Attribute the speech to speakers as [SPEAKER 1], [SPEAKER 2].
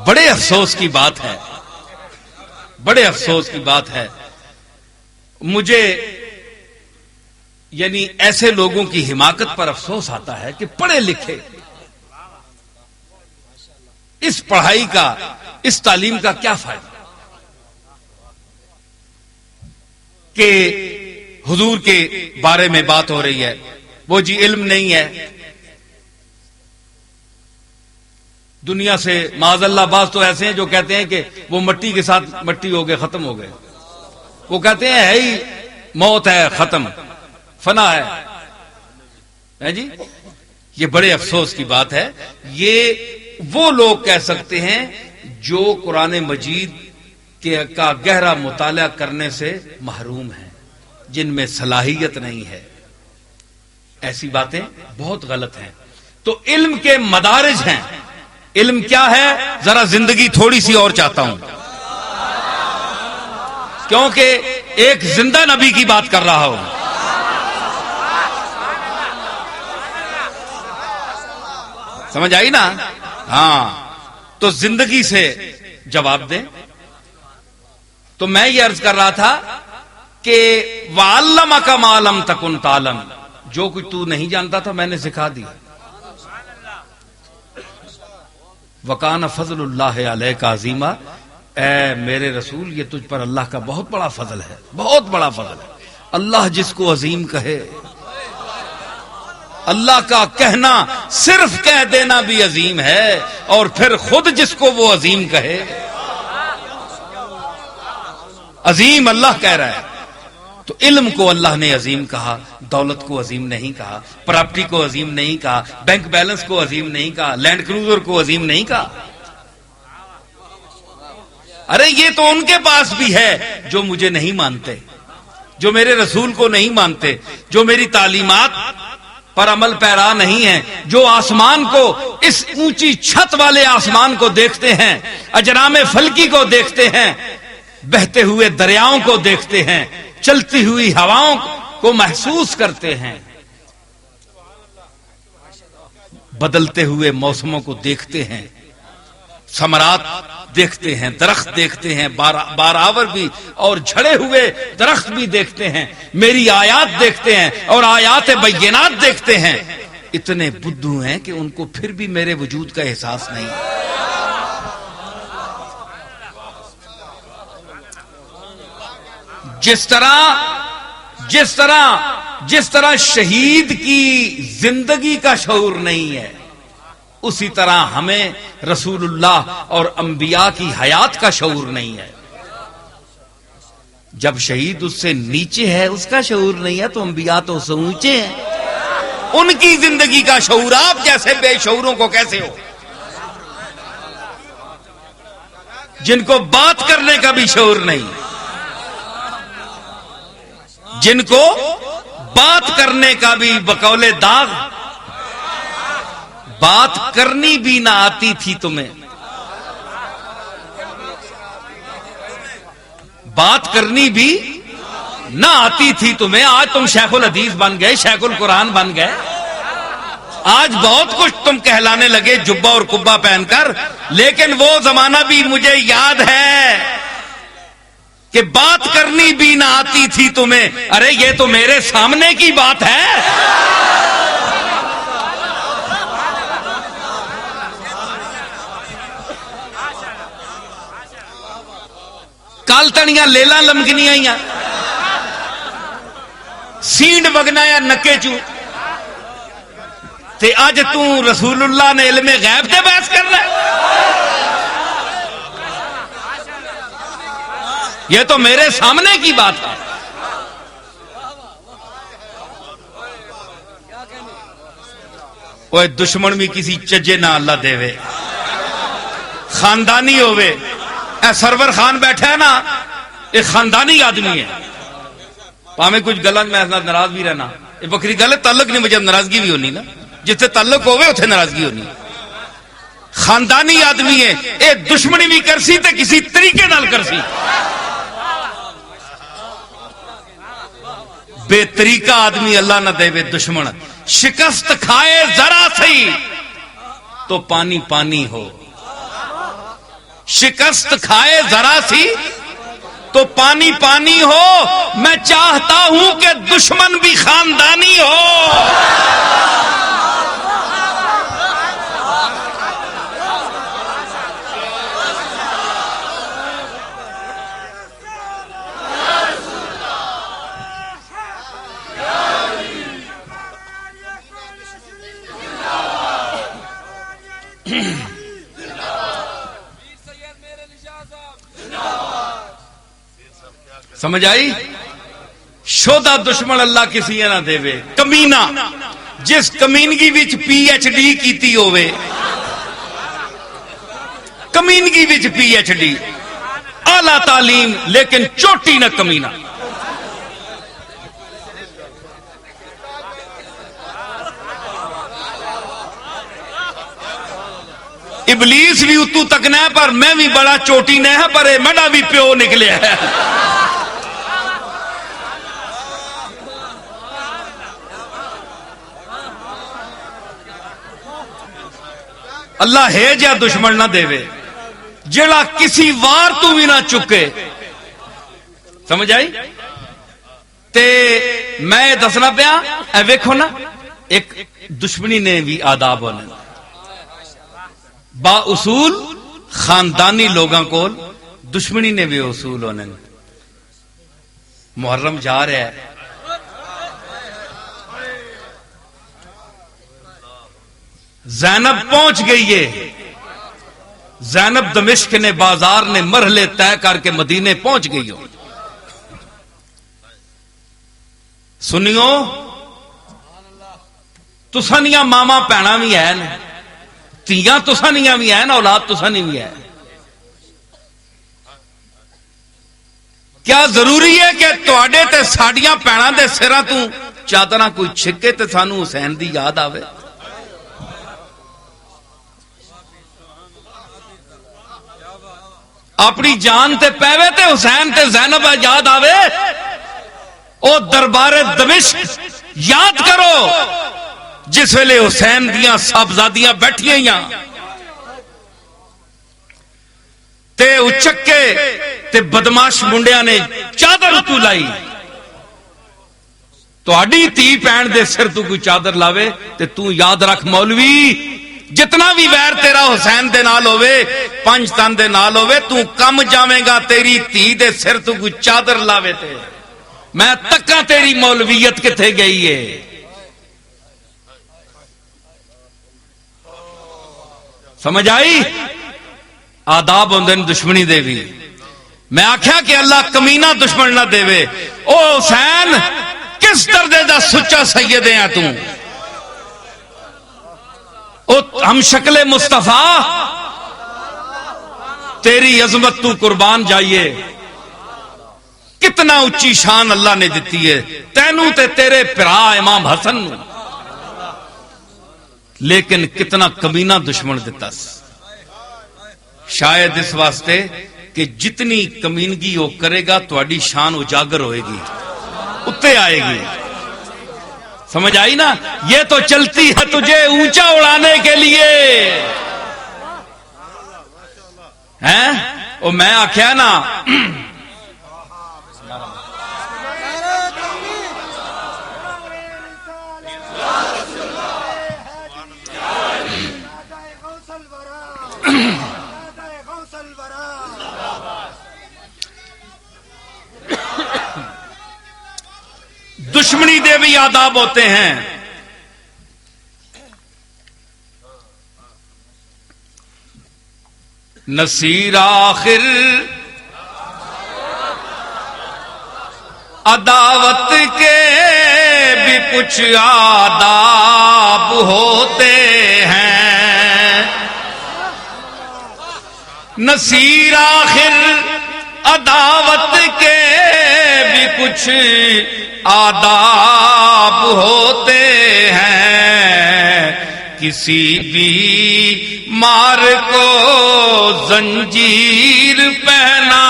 [SPEAKER 1] بڑے افسوس کی بات ہے، بڑے افسوس کی بات ہے، مجھے یعنی ایسے لوگوں کی حماقت پر افسوس آتا ہے کہ پڑھے لکھے اس پڑھائی کا، اس تعلیم کا کیا فائدہ کہ حضور کے بارے میں بات ہو رہی ہے، وہ جی علم نہیں ہے، دنیا سے معاذ اللہ بعض تو ایسے ہیں جو کہتے ہیں کہ وہ مٹی کے ساتھ مٹی ہو گئے، ختم ہو گئے، وہ کہتے ہیں ہے ہی موت ہے، ختم، فنا ہے جی۔ یہ بڑے افسوس کی بات ہے، یہ وہ لوگ کہہ سکتے ہیں جو قرآن مجید کا گہرا مطالعہ کرنے سے محروم ہیں، جن میں صلاحیت نہیں ہے۔ ایسی باتیں بہت غلط ہیں۔ تو علم کے مدارج ہیں، علم کیا ہے، ذرا زندگی تھوڑی سی اور چاہتا ہوں، کیونکہ ایک زندہ نبی کی بات کر رہا ہوں۔ سمجھ آئی نا؟ ہاں، تو زندگی سے جواب دیں۔ تو میں یہ عرض کر رہا تھا کہ وَعَلَّمَكَ مَا لَمْ تَكُنْ تَعْلَمْ، جو کچھ تو نہیں جانتا تھا میں نے سکھا دیا۔ وَكَانَ فَضْلُ اللَّهِ عَلَيْكَ عَظِيمًا، اے میرے رسول یہ تجھ پر اللہ کا بہت بڑا فضل ہے، بہت بڑا فضل ہے۔ اللہ جس کو عظیم کہے، اللہ کا کہنا صرف کہہ دینا بھی عظیم ہے، اور پھر خود جس کو وہ عظیم کہے، عظیم اللہ کہہ رہا ہے۔ تو علم کو اللہ نے عظیم کہا، دولت کو عظیم نہیں کہا، پراپرٹی کو عظیم نہیں کہا، بینک بیلنس کو عظیم نہیں کہا، لینڈ کروزر کو عظیم نہیں کہا۔ ارے یہ تو ان کے پاس بھی ہے جو مجھے نہیں مانتے، جو میرے رسول کو نہیں مانتے، جو میری تعلیمات پر عمل پیرا نہیں ہیں، جو آسمان کو، اس اونچی چھت والے آسمان کو دیکھتے ہیں، اجرام فلکی کو دیکھتے ہیں، بہتے ہوئے دریاؤں کو دیکھتے ہیں، چلتی ہوئی ہواؤں کو محسوس کرتے ہیں، بدلتے ہوئے موسموں کو دیکھتے ہیں، ثمرات دیکھتے ہیں، درخت دیکھتے ہیں، بارآور بھی اور جھڑے ہوئے درخت بھی دیکھتے ہیں، میری آیات دیکھتے ہیں اور آیات بینات دیکھتے ہیں۔ اتنے بدھو ہیں کہ ان کو پھر بھی میرے وجود کا احساس نہیں۔ جس طرح شہید کی زندگی کا شعور نہیں ہے، اسی طرح ہمیں رسول اللہ اور انبیاء کی حیات کا شعور نہیں ہے۔ جب شہید اس سے نیچے ہے، اس کا شعور نہیں ہے، تو انبیاء تو اس سے اونچے ہیں، ان کی زندگی کا شعور آپ جیسے بے شعوروں کو کیسے ہو، جن کو بات کرنے کا بھی شعور نہیں، جن کو بات کرنے کا بھی بقول داغ، بات کرنی بھی نہ آتی تھی تمہیں، بات کرنی بھی نہ آتی تھی تمہیں، آج تم شیخ الحدیث بن گئے، شیخ القرآن بن گئے، آج بہت کچھ تم کہلانے لگے جبہ اور کبا پہن کر، لیکن وہ زمانہ بھی مجھے یاد ہے کہ بات کرنی بھی نہ آتی تھی تمہیں۔ ارے یہ تو میرے سامنے کی بات ہے، کال تنیاں لیلا لمکنیاں ہی سینڈ وگنا یا نکے چو تے اج تو رسول اللہ نے علم غیب تے بحث کر رہا ہے، یہ تو میرے سامنے کی بات ہے۔ وہ دشمن بھی کسی چجے نہ اللہ دے وے، خاندانی ہوئے، اے سرور خان بیٹھا ہے نا، ایک خاندانی آدمی ہے، پاویں کچھ گلت میں ناراض بھی رہنا، یہ بکری گل ہے، تعلق نہیں، مجھے ناراضگی بھی ہونی نا، جس سے تعلق ہوئے اتنے ناراضگی ہونی، خاندانی آدمی ہے، اے دشمنی بھی کرسی تے کسی طریقے نال کرسی، بے طریقہ آدمی اللہ نہ دے، دشمن شکست کھائے ذرا سی تو پانی پانی ہو، شکست کھائے ذرا سی تو پانی پانی ہو، میں چاہتا ہوں کہ دشمن بھی خاندانی ہو۔ سمجھ آئی؟ شودا دشمن اللہ کسی نہ دے وے، کمینہ جس کمینگی وچ پی ایچ ڈی کیتی ہوئے، کمینگی وچ پی ایچ ڈی، اعلیٰ تعلیم لیکن چوٹی نہ کمینہ۔ ابلیس بھی اتو تک نہ ہے پر میں بھی بڑا چوٹی نہ ہے، پر مڈا بھی پیو نکلے ہے۔ اللہ ہے جا دشمن نہ دے وے جڑا کسی وار تو بھی نہ چکے۔ سمجھ آئی؟ تے میں دسنا پیا اے ویکھو نا، ایک دشمنی نے بھی آداب ہونے با اصول، خاندانی لوگاں کو دشمنی نے بھی اصول ہونے۔ محرم جا رہا ہے، زینب پہنچ گئی ہے، زینب دمشق نے بازار نے مرحلے طے کر کے مدینے پہنچ گئی ہو۔ سنیو، تسانیاں ماما پینا بھی ہے نا، تیاں تسانیاں بھی ہے نا، اولاد تسانی بھی ہے۔ کیا ضروری ہے کہ تواڈے تے ساڈیاں پینا دے سراں تو چادراں کوئی چھکے تے سانو حسین دی یاد آوے؟ اپنی جان تے پیوے تے حسین تے زینب یاد آوے؟ او دربار دمشق یاد کرو جس ویلے حسین دیاں صاحبزادیاں بیٹھیاں ہیاں تے اچکے تے بدماش منڈیاں نے چادر تو لائی، تو اڈی تی پین دے سر تو کوئی چادر لاوے تے تو یاد رکھ مولوی، جتنا بھی ویر تیرا حسین دے نال ہوئے، پنج تن دے نال ہوئے، تو کم جاویں گا تیری تی دے سر تو کوئی چادر لاوے تے میں تکا تیری مولویت کتھے گئی ہے۔ سمجھ آئی؟ آداب ہوندے دشمنی دے بھی۔ میں آکھیا کہ اللہ کمینہ دشمن نہ دے وے۔ او حسین کس درجے دا سچا سید ہے تو؟ ہم شکل مصطفیٰ تیری عظمت تو قربان جائیے، کتنا اچھی شان اللہ نے دیتی ہے تینوں تے تیرے پرا امام حسن نو، لیکن کتنا کمینہ دشمن دیتا۔ شاید اس واسطے کہ جتنی کمینگی وہ کرے گا تواڈی شان اجاگر ہوئے گی، اتے آئے گی۔ سمجھ آئی نا؟ یہ تو چلتی ہے تجھے اونچا اڑانے کے لیے ہیں؟ وہ میں آکھیا نا دشمنی دے بھی آداب ہوتے ہیں۔ نصیر آخر عداوت کے بھی کچھ آداب ہوتے ہیں، نصیر آخر عداوت کے بھی کچھ آداب ہوتے ہیں، کسی بھی مار کو زنجیر پہنا